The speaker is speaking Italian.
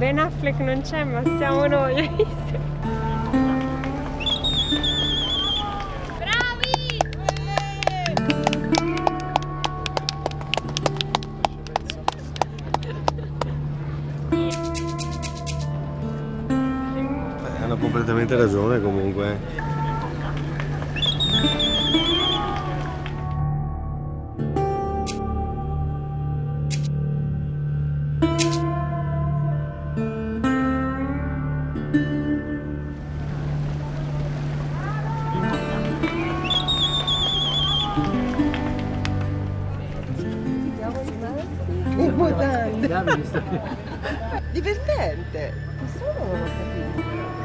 Ben Affleck non c'è, ma siamo noi, hai visto? Bravi! Hanno completamente ragione comunque. Divertente! Questo non ho capito.